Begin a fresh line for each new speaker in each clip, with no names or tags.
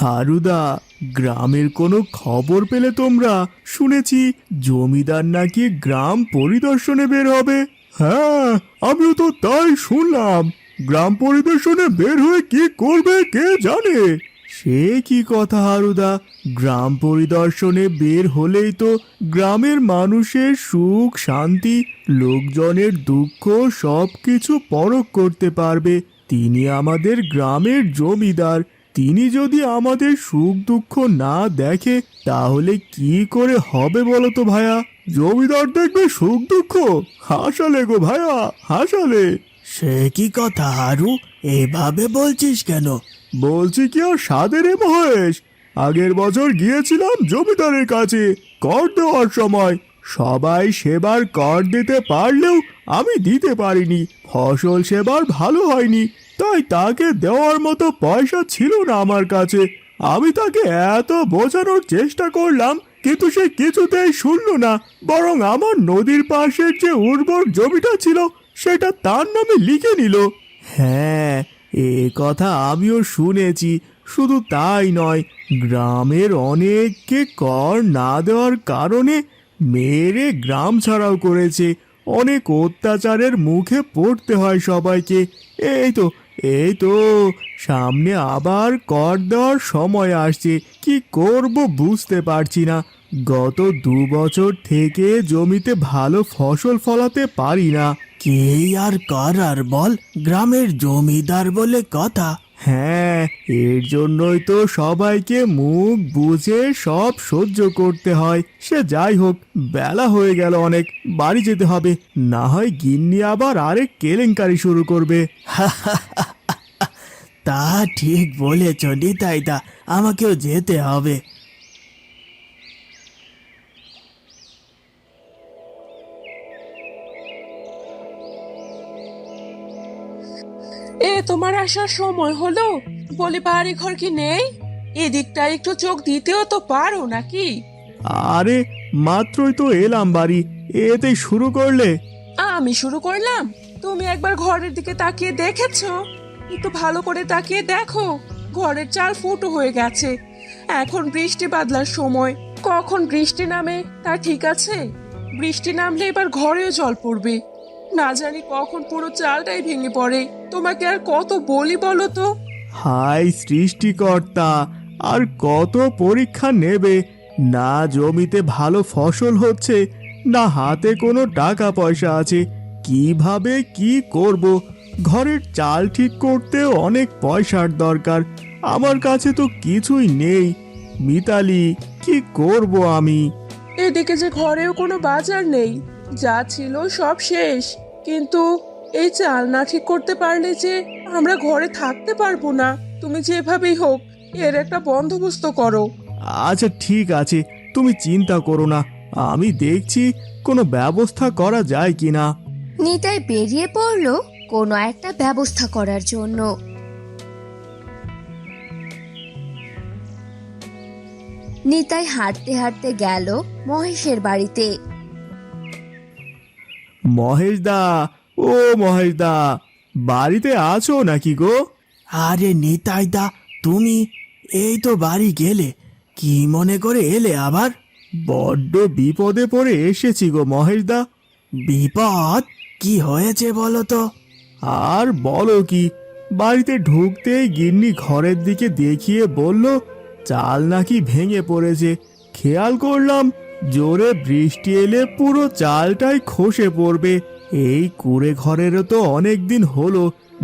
হারুদা, গ্রামের কোনো খবর পেলে তোমরা? শুনেছি জমিদার নাকি গ্রাম পরিদর্শনে বের হবে। হ্যাঁ, আমিও তো তাই শুনলাম। গ্রাম পরিদর্শনে বের হয়ে কি করবে কে জানে। সে কি কথা হারুদা, গ্রাম পরিদর্শনে বের হলেই তো গ্রামের মানুষের সুখ শান্তি, লোকজনের দুঃখ সব কিছু পরখ করতে পারবে। তিনি আমাদের গ্রামের জমিদার। তিনি যদি আমাদের সুখ দুঃখ না দেখে তাহলে কি করে হবে বলো তো ভায়া? জমিদার দেখবে সুখ দুঃখ? হাসালে গো ভায়া, হাসালে।
সে কি কথা হারু, এভাবে বলছিস কেন?
বলছি কি আর সাধে রে মহেশ। আগের বছর গিয়েছিলাম জমিদারের কাছে কর দেওয়ার সময়। সবাই সেবার কর দিতে পারলেও আমি দিতে পারিনি। ফসল সেবার ভালো হয়নি, তাই তাকে দেওয়ার মতো পয়সা ছিল না আমার কাছে। আমি তাকে এত বোঝানোর চেষ্টা করলাম, কিন্তু সে কিছুতেই শুনলো না। বরং আমার নদীর পাশের যে উর্বর জমিটা ছিল সেটা তার নামে লিখে নিল। হ্যাঁ, এ কথা আমিও শুনেছি। শুধু তাই নয়, গ্রামের অনেককে কর না দেওয়ার কারণে মেরে গ্রাম ছাড়াও করেছে। অনেক অত্যাচারের মুখে পড়তে হয় সবাইকে। এই তো এই তো সামনে আবার কর দেওয়ার সময় আসছে। কি করব বুঝতে পারছি না। গত 2 বছর থেকে জমিতে ভালো ফসল ফলাতে পারি না।
কে আর করার বল, গ্রামের জমিদার বলে কথা।
হ্যাঁ, এর জন্যই তো সবাইকে মুখ বুজে সব সহ্য করতে হয়। সে যাই হোক, বেলা হয়ে গেল অনেক, বাড়ি যেতে হবে। না হয় গিন্নি আবার আরেক কেলেঙ্কারি শুরু করবে।
তা ঠিক বলেছ নিতাইদা, আমাকেও যেতে হবে।
তোমার আসার সময় হলো? বলি বাড়ি ঘর কি নেই? এদিকটা একটু চোখ দিতেও তো পারো নাকি?
আরে, মাত্রই তো এলাম বাড়ি, এতেই শুরু করলে?
আমি শুরু করলাম? তুমি একবার ঘরের দিকে তাকিয়ে দেখেছো? একটু ভালো করে তাকিয়ে দেখো। ঘরের চাল ফুটো হয়ে গেছে। এখন বৃষ্টি বাদলার সময়, কখন বৃষ্টি নামে তা ঠিক আছে? বৃষ্টি নামলে এবার ঘরেও জল পড়বে। না জানি কখন পুরো চালটাই ভেঙে পড়ে। তোমাকে আর কত বলি বলো তো?
হাই সৃষ্টিকর্তা, আর কত পরীক্ষা নেবে? না জমিতে ভালো ফসল হচ্ছে, না হাতে কোনো টাকা পয়সা আছে। কিভাবে কি করব? ঘরের চাল ঠিক করতে অনেক পয়সার দরকার। আমার কাছে তো কিছুই নেই। মিতালি, কি করব আমি?
এদিকে যে ঘরেও কোনো বাজার নেই, যা ছিল সব শেষ। কিন্তু এই চাল না ঠিক করতে পারলে যে আমরা ঘরে থাকতে পারবো না। তুমি যেভাবেই হোক এর একটা বন্দোবস্ত করো।
আচ্ছা ঠিক আছে, তুমি চিন্তা করো না। আমি দেখছি কোনো ব্যবস্থা করা যায় কিনা।
নিতাই বেরিয়ে পড়ল কোনো একটা ব্যবস্থা করার জন্য। নিতাই হাঁটতে হাঁটতে গেল মহেশের বাড়িতে।
মহেশ দা, ও মহেশ দা, বাড়িতে আছো নাকি গো?
আরে নিতাইদা, তুমি এই তো বাড়ি গেলে, কি মনে করে এলে আবার?
বড্ড বিপদে পড়ে এসেছি গো মহেশ দা।
বিপদ? কি হয়েছে বলো তো?
আর বলো কি, বাড়িতে ঢুকতেই গিন্নি ঘরের দিকে দেখিয়ে বলল চাল নাকি ভেঙে পড়েছে। খেয়াল করলাম জোরে বৃষ্টি এলে পুরো চালটাই খসে পড়বে। এই কুঁড়ে ঘরেরও তো অনেক দিন হলো,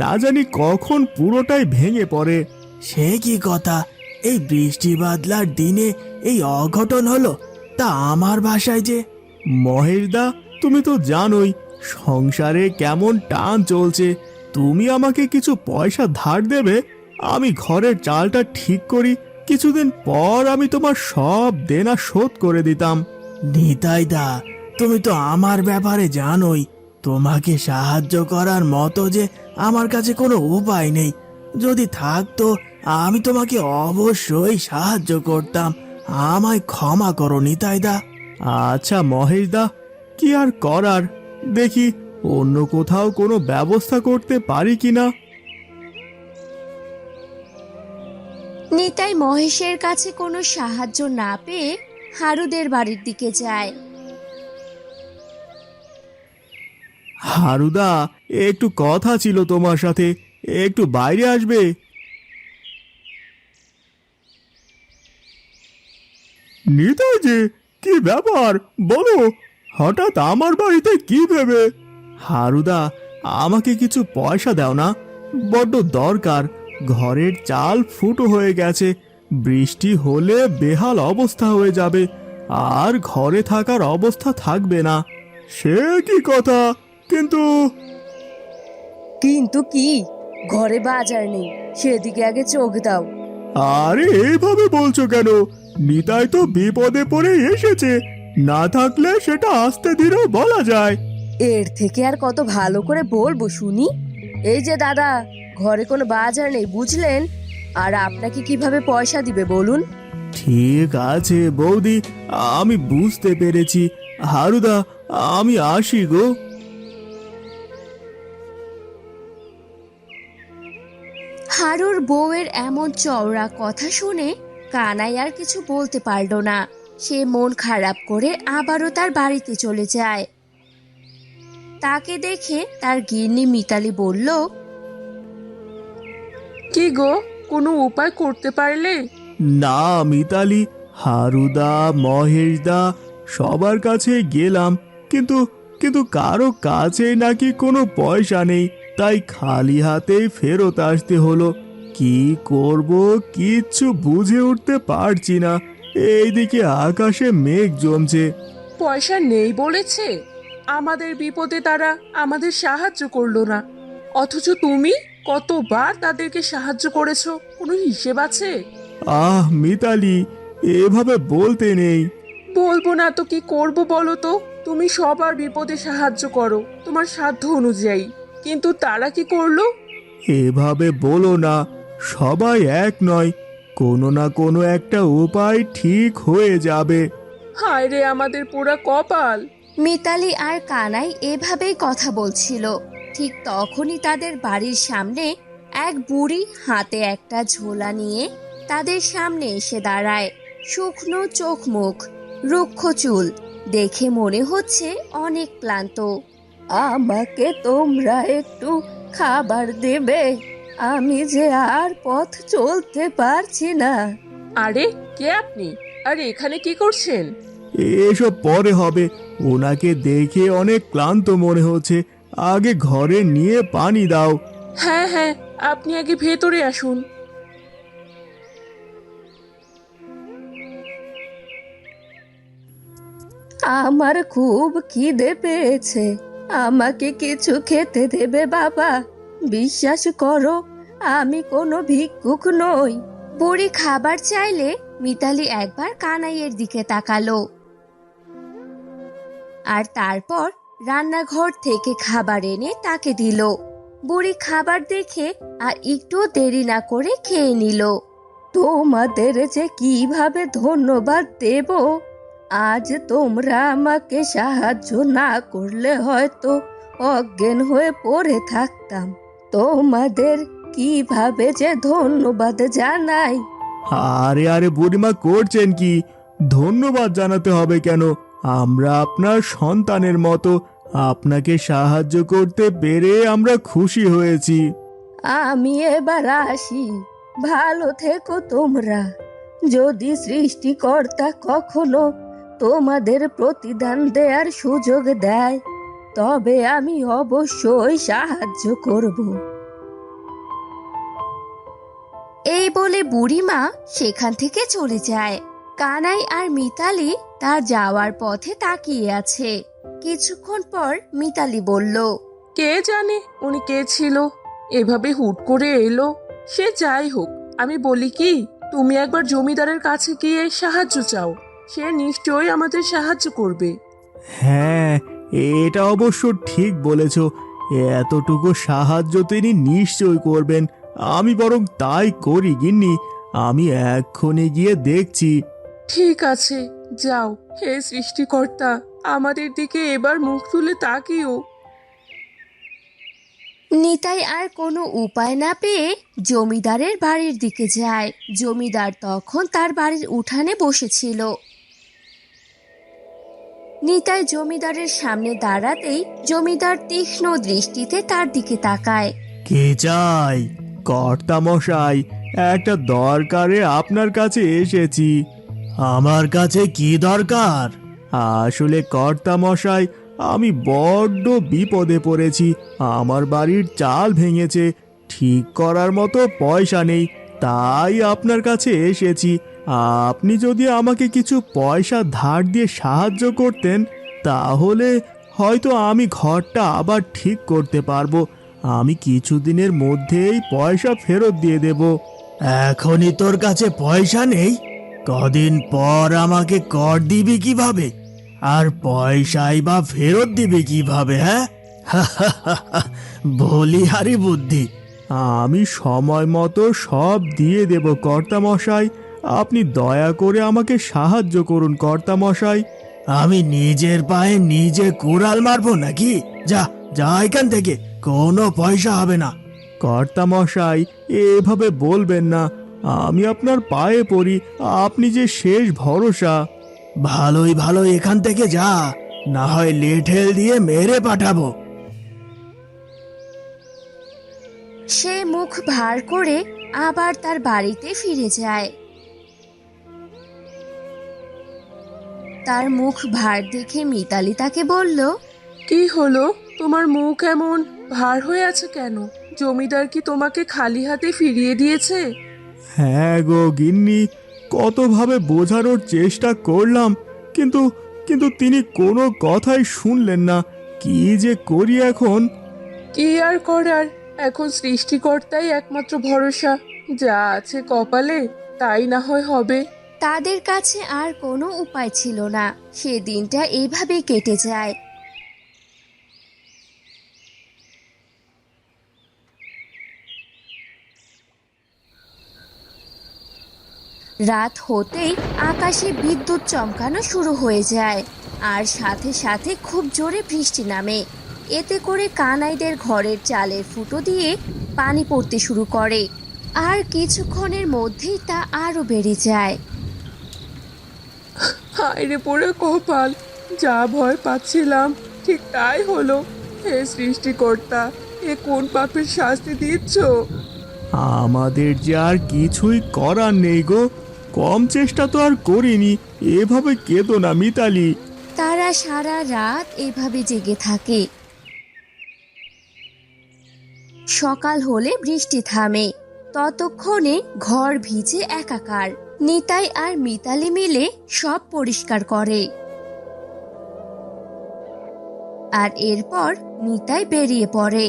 না জানি কখন পুরোটাই ভেঙে পড়ে।
সে কি কথা, এই বৃষ্টি বাদলার দিনে এই অঘটন হলো? তা আমার বাসায় যে।
মহেশ দা, তুমি তো জানোই সংসারে কেমন টান চলছে। তুমি আমাকে কিছু পয়সা ধার দেবে? আমি ঘরের চালটা ঠিক করি, কিছুদিন পর আমি তোমার সব দেনা শোধ করে দিতাম।
নিতাইদা, তুমি তো আমার ব্যাপারে জানোই, তোমাকে সাহায্য করার মতো যে আমার কাছে কোনো উপায় নেই। যদি থাকতো আমি তোমাকে অবশ্যই সাহায্য করতাম। আমায় ক্ষমা করো নিতাইদা।
আচ্ছা মহেশ দা, কি আর করার, দেখি অন্য কোথাও কোনো ব্যবস্থা করতে পারি কিনা।
নিতাই মহেশের কাছে কোনো সাহায্য না পেয়ে হারুদের বাড়ির দিকে যায়।
হারুদা, একটু কথা ছিল তোমার সাথে, একটু বাইরে আসবে? নিতাই যে, কি ব্যাপার বলো, হঠাৎ আমার বাড়িতে কি ভেবে? হারুদা, আমাকে কিছু পয়সা দাও না, বড্ড দরকার। ঘরের চাল ফুটো হয়ে গেছে, বৃষ্টি হলে বেহাল অবস্থা হয়ে যাবে, আর ঘরে থাকার অবস্থা থাকবে না। সে কি কথা, কিন্তু
কিন্তু কি, ঘরে বাজার নেই, সেদিকে আগে চোখ দাও।
আরে এইভাবে বলছো কেন? নিতাই তো বিপদে পড়ে এসেছে, না থাকলে সেটা আস্তে ধীরে বলা যায়।
এর থেকে আর কত ভালো করে বলবো শুনি? এই যে দাদা, ঘরে কোনো বাজার নেই বুঝলেন, আর আপনাকে কিভাবে পয়সা দিবে বলুন?
ঠিক আছে বৌদি, আমি বুঝতে পেরেছি। হারুদা, আমি আসি গো।
হারুর বউয়ের এমন চওড়া কথা শুনে কানাই আর কিছু বলতে পারল না। সে মন খারাপ করে আবারও তার বাড়িতে চলে যায়। তাকে দেখে তার গিন্নি মিতালি বলল,
কি গো, কোনো উপায় করতে পারলে?
না মিতালি, হারুদা মহেশদা সবার কাছে গেলাম, কিন্তু কিন্তু কারো কাছে নাকি কোনো পয়সা নেই, তাই খালি হাতেই ফেরত আসতে হলো। কি করব কিচ্ছু বুঝে উঠতে পারছি না। এইদিকে আকাশে মেঘ জমছে।
পয়সা নেই বলেছে? আমাদের বিপদে তারা আমাদের সাহায্য করলো না, অথচ তুমি কতবার তাদেরকে সাহায্য করেছো, কোনো হিসেব আছে?
আহ মিতালি, এভাবে বলতে নেই।
বলবো না তো কি করব বলো তো? তুমি সবার বিপদে সাহায্য করো তোমার সাধ্য অনুযায়ী, কিন্তু তারা কি করলো?
এভাবে বলো না, সবাই এক নয়, কোনো না কোনো একটা উপায় ঠিক হয়ে যাবে।
হায় রে আমাদের পোড়া কপাল!
মিতালি আর কানাই এভাবেই কথা বলছিল। ঠিক তখনই তাদের বাড়ির সামনে এক বুড়ি হাতে একটা ঝোলা নিয়ে তাদের সামনে এসে দাঁড়ায়। শুকনো চোখ মুখ, রুক্ষ চুল, দেখে মনে হচ্ছে অনেক ক্লান্ত।
আমাকে তোমরা একটু খাবার দেবে, আমি যে আর পথ চলতে পারছি না।
আরে কে আপনি? আরে এখানে কি করছেন?
এসব পরে হবে, ওনাকে দেখে অনেক ক্লান্ত মনে হচ্ছে, আগে ঘরে নিয়ে পানি দাও।
হ্যাঁ হ্যাঁ, আপনি আগে ভেতরে আসুন।
আমার খুব খিদে পেয়েছে, আমাকে কিছু খেতে দেবে বাবা? বিশ্বাস করো, আমি কোনো ভিক্ষুক নই।
বুড়ি খাবার চাইলে মিতালি একবার কানাইয়ের দিকে তাকালো, আর তারপর রান্নাঘর থেকে খাবার এনে তাকে দিল। বুড়ি খাবার দেখে আর একটু দেরি না করে খেয়ে নিল।
তোমাদের যে কিভাবে ধন্যবাদ দেব, আজ তোমরা আমাকে সাহায্য না করলে হয়তো অজ্ঞান হয়ে পড়ে থাকতাম। তোমাদের কিভাবে যে ধন্যবাদ জানাই।
আরে আরে বুড়িমা, করছেন কি? ধন্যবাদ জানাতে হবে কেন? আমরা আপনার সন্তানের মতো, আপনাকে সাহায্য করতে পেরে আমরা খুশি হয়েছি।
আমি এবার আসি, ভালো থেকো তোমরা। যদি সৃষ্টিকর্তা কখনো তোমাদের প্রতিদান দেওয়ার সুযোগ দেয়, তবে আমি অবশ্যই সাহায্য করব।
এই বলে বুড়িমা সেখান থেকে চলে যায়। কানাই আর মিতালি তার যাওয়ার পথে তাকিয়ে আছে। কিছুক্ষণ পর মিতালি বলল,
কে জানে উনি কে ছিল, এভাবে হুট করে এলো। সে যাই হোক, আমি বলি কি, তুমি একবার জমিদারের কাছে গিয়ে সাহায্য চাও, সে নিশ্চয়ই আমাদের সাহায্য করবে।
হ্যাঁ, এটা অবশ্য ঠিক বলেছ, এতটুকু সাহায্য তিনি নিশ্চয়ই করবেন। আমি বরং তাই করি গিন্নি, আমি এক্ষুনি গিয়ে দেখছি।
ঠিক আছে, যাও। হে সৃষ্টিকর্তা, আমাদের দিকে এবার মুখ তুলে তাকিও।
নিতাই আর কোনো উপায় না পেয়ে জমিদারের বাড়ির দিকে যায়। জমিদার তখন তার বাড়ির উঠানে বসেছিল। নিতাই জমিদারের সামনে দাঁড়াতেই জমিদার তীক্ষ্ণ দৃষ্টিতে তার দিকে তাকায়।
কে চাই? কর্তা মশাই, একটা দরকারে আপনার কাছে এসেছি।
আমার কাছে কি দরকার?
আসলে কর্তা মশাই, আমি বড্ড বিপদে পড়েছি। আমার বাড়ির চাল ভেঙেছে, ঠিক করার মতো পয়সা নেই, তাই আপনার কাছে এসেছি। আপনি যদি আমাকে কিছু পয়সা ধার দিয়ে সাহায্য করতেন, তাহলে হয়তো আমি ঘরটা আবার ঠিক করতে পারবো। আমি কিছুদিনের মধ্যেই পয়সা ফেরত দিয়ে দেব।
এখনই তোর কাছে পয়সা নেই? কদিন পর আমাকে কর দিবি কিভাবে? আর পয়সাই বা ফেরত দিবি কিভাবে? হ্যাঁ, বলিহারি বুদ্ধি।
আমি সময় মতো সব দিয়ে দেব কর্তামশাই। আপনি দয়া করে আমাকে সাহায্য করুন কর্তামশাই।
আমি নিজের পায়ে নিজে কুড়াল মারবো নাকি? যা যা এখান থেকে, কোনো পয়সা হবে না।
কর্তামশাই, এভাবে বলবেন না। আমি আপনার পায়ে পড়ি, আপনি যে শেষ ভরসা।
ভালোই ভালো এখান থেকে যা, না হয় লেঠেল দিয়ে মেরে পাঠাবো।
সে মুখ ভার করে আবার তার বাড়িতে ফিরে যায়। তার মুখ ভার দেখে মিতালি তাকে বলল,
কি হলো, তোমার মুখ এমন ভার হয়ে আছে কেন? জমিদার কি তোমাকে খালি হাতে ফিরিয়ে দিয়েছে?
হ্যাঁ গো গিন্নি, কতভাবে বোঝানোর চেষ্টা করলাম, কিন্তু কিন্তু তিনি কোনো কথাই শুনলেন না। কি যে করি এখন!
কি আর করার, এখন সৃষ্টিকর্তাই একমাত্র ভরসা। যা আছে কপালে তাই না হয় হবে।
তাদের কাছে আর কোনো উপায় ছিল না। সে দিনটা এইভাবেই কেটে যায়। রাত হতেই আকাশে বিদ্যুৎ চমকানো শুরু হয়ে যায়, আর সাথে সাথে খুব জোরে বৃষ্টি নামে। এতে করে কানাইদের ঘরের চালের ফুটো দিয়ে পানি পড়তে শুরু করে, আর কিছুক্ষণের মধ্যেই তা আরো বেড়ে যায়।
হায়রে পড়ে কপাল, যা ভয় পাচ্ছিলাম ঠিক তাই হলো। হে সৃষ্টিকর্তা, এ কোন পাপের শাস্তি দিচ্ছ?
আমাদের যে আর কিছুই করার নেই গো। কম চেষ্টা তো আর করিনি। এভাবে কেঁদো না মিতালি।
তারা সারা রাত এভাবে জেগে থাকে। সকাল হলে বৃষ্টি থামে। ততক্ষণে ঘর ভিজে একাকার। নিতাই আর মিতালি মিলে সব পরিষ্কার করে। আর এরপর নিতাই বেরিয়ে পড়ে।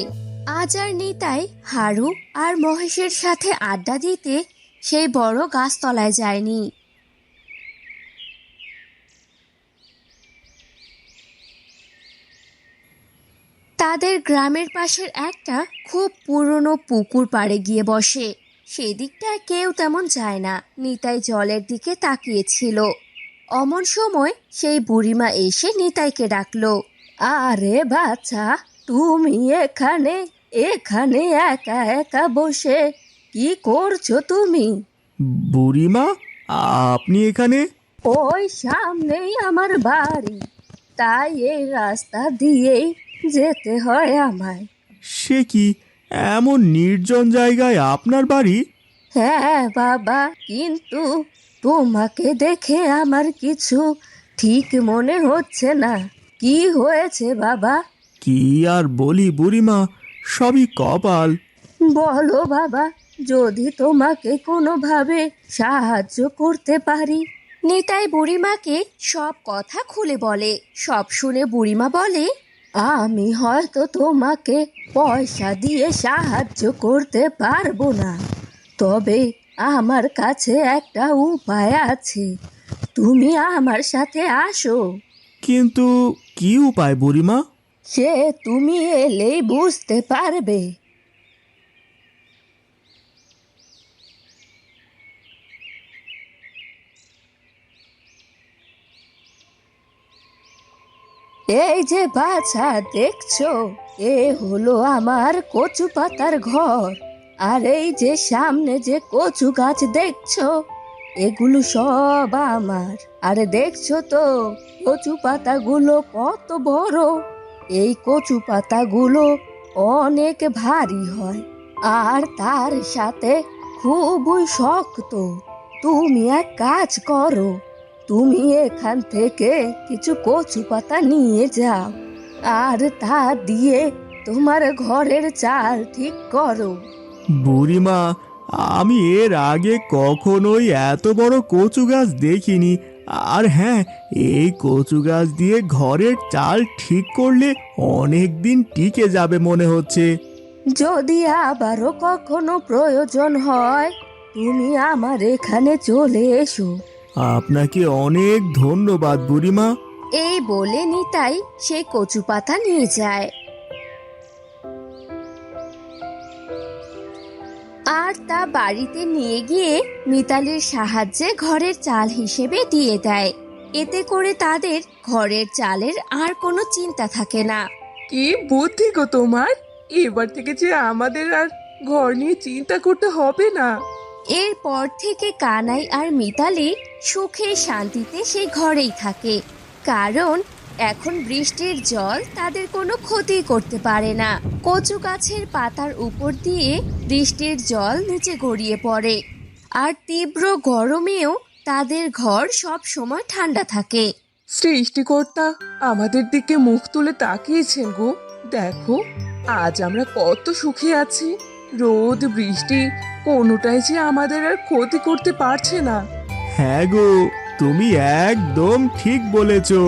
আজ আর নিতাই হারু আর মহেশের সাথে আড্ডা দিতে সেই বড় গাছতলায় যায়নি। তাদের গ্রামের পাশের একটা খুব পুরনো পুকুর পাড়ে গিয়ে বসে। সেদিকটা কেউ তেমন যায় না। নিতাই জলের দিকে তাকিয়েছিল। অমন সময় সেই বুড়িমা এসে নিতাইকে ডাকলো। আরে বাচ্চা, তুমি এখানে এখানে একা একা বসে কি করছো তুমি?
বুড়িমা, আপনি এখানে?
ওই সামনেই আমার বাড়ি, তাই এই রাস্তা দিয়েই যেতে হয় আমায়।
সে কি, এমন নির্জন জায়গায় আপনার বাড়ি?
হ্যাঁ বাবা, কিন্তু তোমাকে দেখে আমার কিছু ঠিক মনে হচ্ছে না। কি হয়েছে বাবা?
কি আর বলি বুড়িমা, সবই কপাল।
বলো বাবা, যদি তোমাকে কোনোভাবে সাহায্য করতে পারি।
নিতাই বুড়িমাকে সব কথা খুলে বলে। সব শুনে বুড়িমা বলে,
আমি হয়তো তোমাকে পয়সা দিয়ে সাহায্য করতে পারবো না, তবে আমার কাছে একটা উপায় আছে। তুমি আমার সাথে আসো।
কিন্তু কি উপায় বুড়িমা?
সে তুমি এলেই বুঝতে পারবে। এই যে বাছা দেখছো, এ হলো আমার কচু পাতার ঘর। আর এই যে সামনে যে কচু গাছ দেখছো, এগুলো সব আমার। আরে দেখছো তো কচু পাতাগুলো কত বড়। এই কচু পাতাগুলো অনেক ভারী হয় আর তার সাথে খুবই শক্ত। তুমি এক কাজ করো, তুমি এখান থেকে কিছু কচু পাতা নিয়ে যাও আর তা দিয়ে তোমার ঘরের চাল ঠিক করো।
বুড়িমা, আমি এর আগে কখনোই এত বড় কচু গাছ দেখিনি। আর হ্যাঁ, এই কচু গাছ দিয়ে ঘরের চাল ঠিক করলে অনেক দিন টিকে যাবে মনে হচ্ছে।
যদি আবারও কখনো প্রয়োজন হয়, তুমি আমার এখানে চলে এসো।
আপনাকে অনেক ধন্যবাদ বুড়িমা।
এই বলে নিতাই সেই কচু পাতা নিয়ে যায়। আর তা বাড়িতে নিয়ে গিয়ে মিতালির সাহায্যে ঘরের চাল হিসেবে দিয়ে দেয়। এতে করে তাদের ঘরের চালের আর কোনো চিন্তা থাকে না।
কি বুদ্ধি গো তোমার! এবার থেকে যে আমাদের আর ঘর নিয়ে চিন্তা করতে হবে না।
এরপর থেকে কানাই আর মিতালি সুখে শান্তিতে সেই ঘরেই থাকে, কারণ এখন বৃষ্টির জল তাদের কোনো ক্ষতি করতে পারে না। কচু গাছের পাতার উপর দিয়ে বৃষ্টির জল নিচে গড়িয়ে পড়ে, আর তীব্র গরমেও তাদের ঘর সব সময় ঠান্ডা থাকে।
সৃষ্টিকর্তা আমাদের দিকে মুখ তুলে তাকিয়েছেন গো। দেখো, আজ আমরা কত সুখে আছি। রোদ বৃষ্টি কোনোটাই যে আমাদের আর ক্ষতি করতে পারছে না।
হ্যাঁ গো, তুমি একদম ঠিক বলেছো।